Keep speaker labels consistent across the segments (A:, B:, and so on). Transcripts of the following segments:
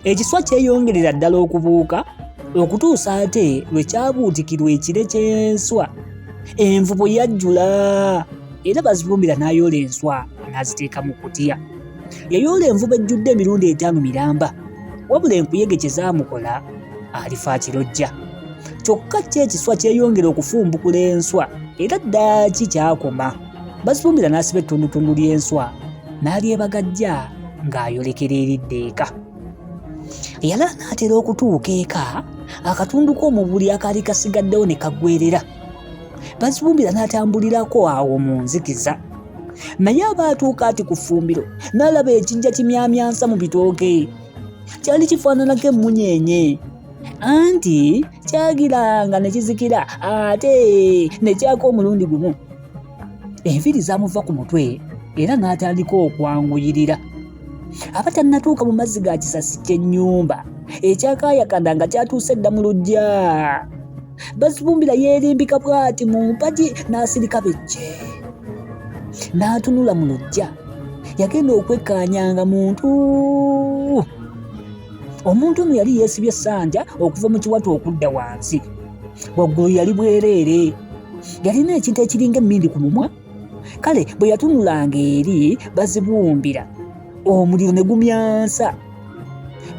A: Ekiswa kyeyongerera ddala okubuuka okutuusa ate lwe kyabuutikirwa ekire ky'enswa. Envubo yajjula era Bazibumbira n'ayoola enswa n'aziteeka mu kutiya. Yayoola envubo ejjudde emirundi 5 miramba, wabula enkuyege kye zaamukola alifa kirojja. Kyokka kyo ekiswa kyeyongera okufumbukula enswa era ddaaki kyakoma. Bazibumbira n'asiba ettundutundu ly'enswa n'alyebagajja ng'ayolekera eridda eka. Yalala n'atera okutuuka eka akatundu k'omubuli akaali kasigaddewo ne kaggwerera. Bazibumbira n'atambulirako awo mu nzikiza. Naye aba atuuka ati ku ffumbiro n'alaba ekijja kimyamyansa mu bitooke. Kyali kifaananako emmunyeenye, anti kyagiranga ne kizikira ate ne kyaka omulundi gumu. Enviiri zaamuva ku mutwe era n'atandika okwanguyirira. Aba tannatuuka mu mazzi ga kisasi ky'ennyumba, ekyakaayakanda nga kyatuuse dda mu luggya. Bazibumbira yeerimbika bw'ati mu mpagi n'asirika becce. N'atunula mu luggya, yagenda okwekkaanyanga muntu. Omuntu ono yali yeesibye essanja okuva mu kiwato okudda wansi. Waggulu yali bwereere, yalina ekintu ekiringa emmindi ku mumwa. Kale bwe yatunulanga eri Bazibumbira, omuliro ne gumyansa.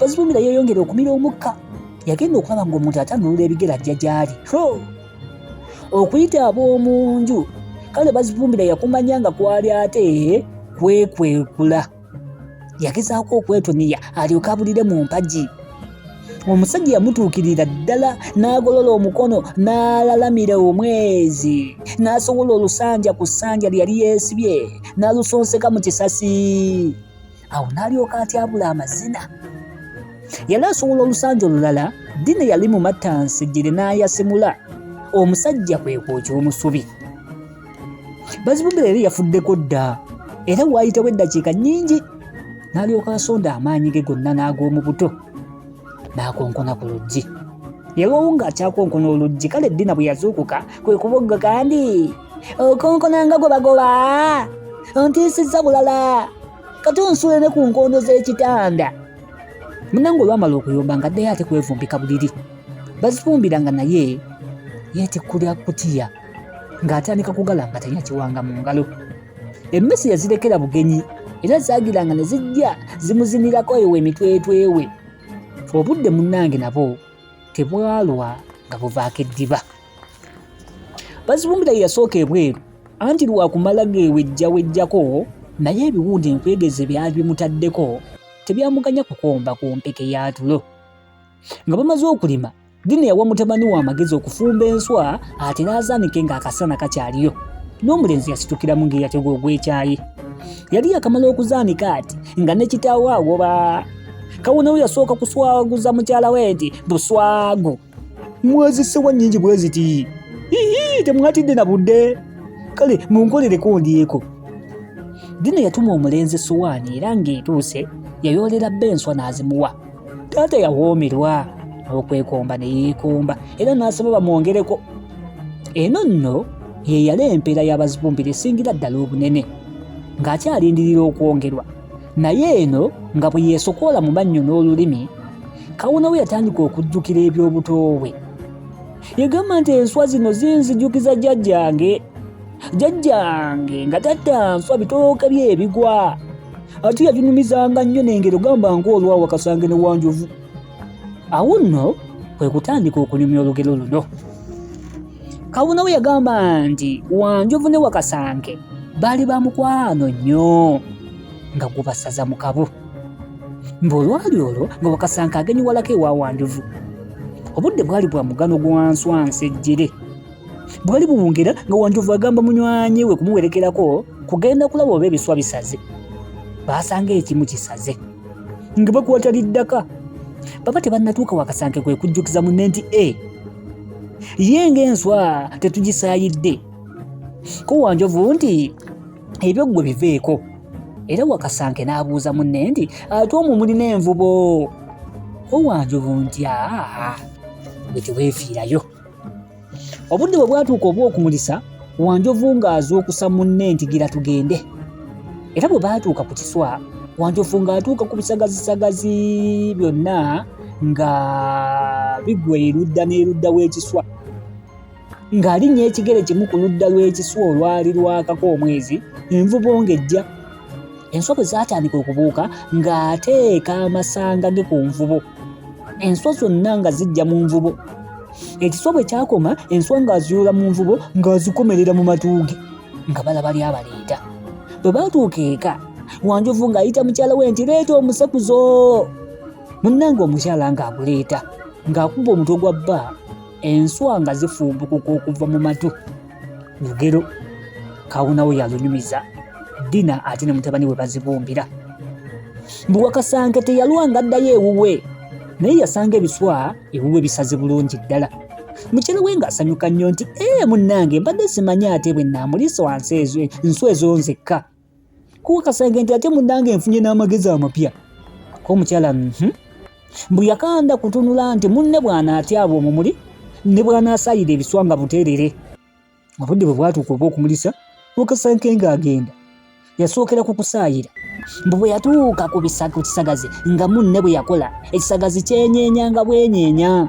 A: Bazibumbira yeeyongera okumira omukka. Yagenda okulaba ng'omuntu atanulula ebigere ajja gy'ali. Okuyita ab'omu nju, kale Bazibumbira yakumanya nga kwali ate kwekwekula. Yagezaako okwetoniya alyoke abulire mu mpagi. Omusajja yamutuukirira ddala n'agolola omukono n'alalamira omwezi, n'asowola olusanja ku ssanja lye yali yeesibye n'alusonseka mu kisasi. Awo n'alyoka atyabula amazina. Yali asowola olusanja olulala, Dina yali mu mattansejjere n'ayasimula. Omusajja kwe kwokya omusubi. Bazibumbira yali yafuddeko dda era waayitawo eddakiika nnyingi. N'alyoka asonda amaanyi ge gonna n'ag'omu buto n'akonkona ku luggi. Yalwawo ng'akyakonkona oluggi, kale Dina bwe yazuukuka kwe kubogga kandi, okonkona gwe bagoba, ontiisizza bulala, kati onsuule ne ku nkondo z'ekitanda. Munnange olwamala okuyomba ng'addeyo ate kwevumbika buliri. Bazibumbira nga naye yeetikkulira kutiya ng'atandika kugalambatanya kiwanga mu ngalo. Emmese yazirekera bugenyi era zaagiranga ne zijja zimuzinirako ewe emitwetwe we. Obudde munnange nabwo tebwalwa nga buvaako eddiba. Bazibumbira yasooka ebweru, anti lwakumala geewejjawejjako, naye ebiwunde enkwegeze byali bimutaddeko tebyamuganya kukomba ku mpeke ya tulo. Nga bamaze okulima, Dina yawa mutabani we amagezi okufumba enswa ate n'azaanike ng'akasana kakyaliyo. N'omulenzi yasitukiramu ng'eyategwa ogw'ekyayi. Yali yakamala okuzaanika ati nga ne kitaawe awoba. Kawuna we yasooka kuswaguza mukyala we nti, buswagu, mwazissewa nnyingi bwe ziti, temwatidde na budde, kale munkolereko ndyeko. Dina yatuma omulenzi essowaani era ng'etuuse yayoolera bba enswa n'azimuwa. Taata yawoomerwa okwekomba ne yeekomba era n'asaba bamwongereko. Eno nno ye yali empeera y'Abazibumbira esingira ddala obunene, ng'akyalindirira okwongerwa. Naye eno nga bwe yeesokoola mu mannyo n'olulimi, kawuna we yatandika okujjukira eby'obuto bwe. Yagamba nti enswa zino zinzijukiza jjajjange nga tatta nswa bitooke bye ebigwa. Ate yaginumizanga nnyo n'engero gamba ng'olwa Wakasange ne Wanjovu. Awo nno kwe kutandika okunyumya olugero luno. Kawuna we yagamba nti Wanjovu ne Wakasange baali ba mukwano nnyo nga gubasaza mu kabo. Olwali olwo nga Wakasange agenyiwalako ewa Wanjovu. Obudde bwali bwa mugano gwa nswa nsejjere. Bwali buwungera nga Wanjovu agamba munywanyi we kumuwerekerako kugenda kulaba oba ebiswa bisaze. Baasanga ekimu kisaze nga bakwata liddaka. Baba tebannatuuka Wakasange kwe kujjukiza munne nti ye ng'enswa tetugisaayidde. Ko Wanjovu nti ebyo ggwe biveeko. Era Wakasange n'abuuza munne nti ate omwo mulina envubo. Ko Wanjovu nti gwe teweefiirayo. Obudde bwe bwatuuka obw'okumulisa, Wanjovu ng'azuukusa munne nti gira tugende. Era bwe baatuuka ku kiswa, Wanjovu ng'atuuka ku bisagazisagazi byonna nga bigwa erudda n'erudda w'ekiswa, ng'alinnya ekigere kimu ku ludda lw'ekiswa olwali lwakako omwezi, envubo ng'ejja. Enswa bwe zaatandika okubuuka ng'ateeka amasanga ge ku nvubo, enswa zonna nga zijja mu nvubo. Ekiswa bwe kyakoma, enswa ng'aziyula mu nvubo ng'azikomerera mu matu ge, nga balaba lyabaleeta. Bwe baatuuka eka, Wanjovu ng'ayita mukyala we nti leeta omusekuzo. Munnange omukyala ng'aguleeta, ng'akuba omutwe gwa bba, enswa nga zifumbukuka okuva mu matu. Lugero kawunawo yalunyumiza Dina ate ne mutabani we Bazibumbira. Bwe Wakasanke teyalwanga addayo ewuwe, naye yasanga ebiswa ewuwe bisaze bulungi ddala. Mukyala we ng'asanyuka nnyo nti munnange mbadde simanyi ate bwe nnaamulisa wansi enswa ezo nzekka. Ko Wakasanke nti ate munnange nfunye n'amagezi amapya. Ko omukyala bwe yakanda kutunula nti munne bw'anaatyaba omumuli ne bw'anaasaayira ebiswa nga buteerere. Obudde bwe bwatuuka obw'okumulisa, Wakasanke ng'agenda yasookera ku kusaayira. Bwe yatuuka ku kisagazi nga munne bwe yakola, ekisagazi kyenyeenya nga bwenyeenya.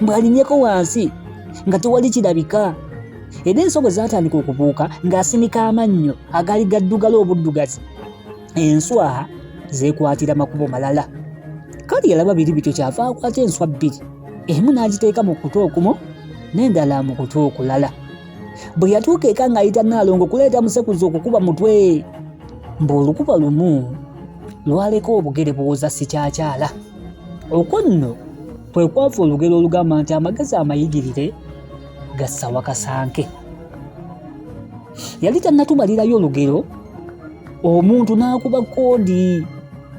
A: Bw'alinnyeko wansi nga tewali kirabika. Era enswa bwe zaatandika okubuuka ng'asinika amannyo agaali gaddugala obuddugazi, enswa zeekwatira makubo malala. Kale yalaba biri bityo kyava akwata enswa bbiri, emu n'agiteeka mu kutu okumu n'endala mu kutu okulala. Bwe yatuuka eka ng'ayita Nnaalongo kuleeta musekuzo okukuba mutwe, ng'olukuba lumu lwaleka obugere buwoza sikyakyala. Okwo nno kwe kwava olugero olugamba nti amagezi amayigirire gassa Wakasanke. Yali tannatumalirayo olugero, omuntu n'akuba koodi,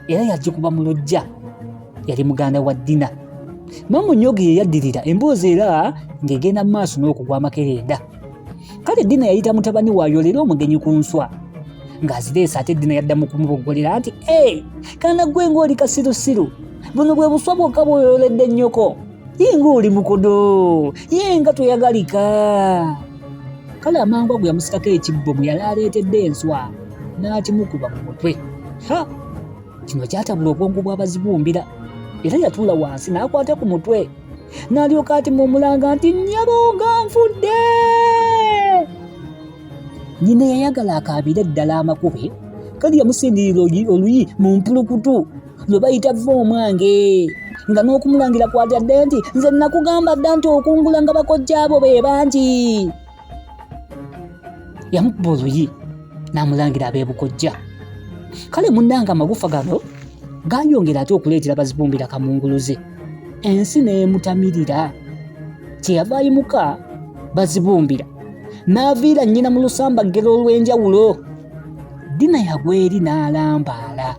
A: era yagikuba mu luggya. Yali muganda wa Dina. Mamunyoge ye yaddirira emboozi era ng'egenda mu maaso n'okugwa amakerenda. Kale Dina yayita mutabani waayo leero omugenyi ku nswa, ng'azireese ate Dina yaddamu kumuboggolera nti kaana ggwe ng'oli kasirusiru, buno bwe buswa bwokka bw'oyoledde nnyoko, ye ng'oli mukodo, ye nga toyagalika. Kale amangu ago yamusikako ekibbo mwe yali aleetedde enswa n'akimukuba mu mutwe. Kino kyatabula obwongo bw'Abazibumbira, era yatuula wansi n'akwata ku mutwe n'alyoka atima omulanga nti Nnyaboga nfudde. Nnyina yayagala akaabire ddala amakube, kale yamusindirira oluyi mu mpulukutu lwe bayita vva omwange, nga n'okumulangira kwatadde nti nze nakugamba dda nti okungula nga bakojja abo be bangi. Yamukuba oluyi n'amulangira ab'ebukojja. Kale munnanga amagufa gano gaayongera ate okuleetera Bazibumbira kamunguluze, ensi n'emutamirira. Kyeyava ayimuka Bazibumbira n'aviira nnyina mu lusambagero olw'enjawulo. Dina yagwa eri n'alambaala.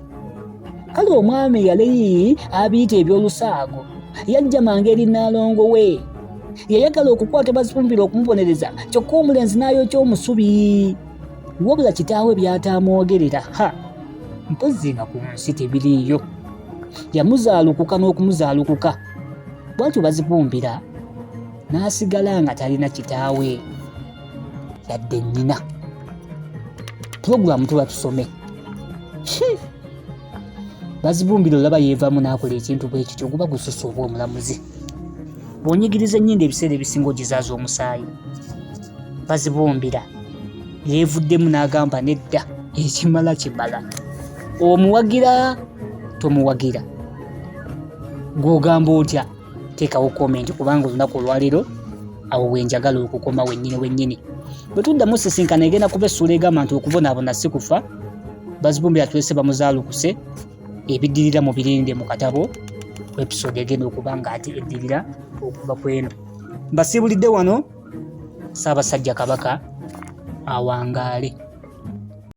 A: Kale omwami yali abiyita ebyolusaago yajja mangu eri Nnaalongo we. Yayagala okukwata Bazibumbira okumubonereza, kyokka omulenzi n'ayokya omusubi. Wabula kitaawe by'atamwogerera, mpozzi nga ku nsi tebiriiyo. Yamuzaalukuka n'okumuzaalukuka, bw'atyo Bazibumbira n'asigala nga talina kitaawe yadde nnyina. Pulogulaamu tuba tusome. Bazibumbira olaba yeevaamu n'akola ekintu bwe kityo guba gususa oba omulamuzi. Bw'onyigiriza ennyindo ebiseera ebisinga ogizaaza omusaayi. Bazibumbira yeevuddemu n'agamba nedda, ekimala kimala. Omuwagira tomuwagira, gw'ogamba otya teekawo komenti, kubanga olunaku olwaleero awo wenjagala okukoma wennyini. Bwe tuddamu sisinkana egenda kuba essuula egamba nti okubonaabona si kufa. Bazibumbira twese bamuzaalukuse, ebiddirira mu birinde mu katabo episode egenda okuba nga ate eddirira okuva ku eno. Mbasiibulidde wano, Ssaabasajja Kabaka awangaale.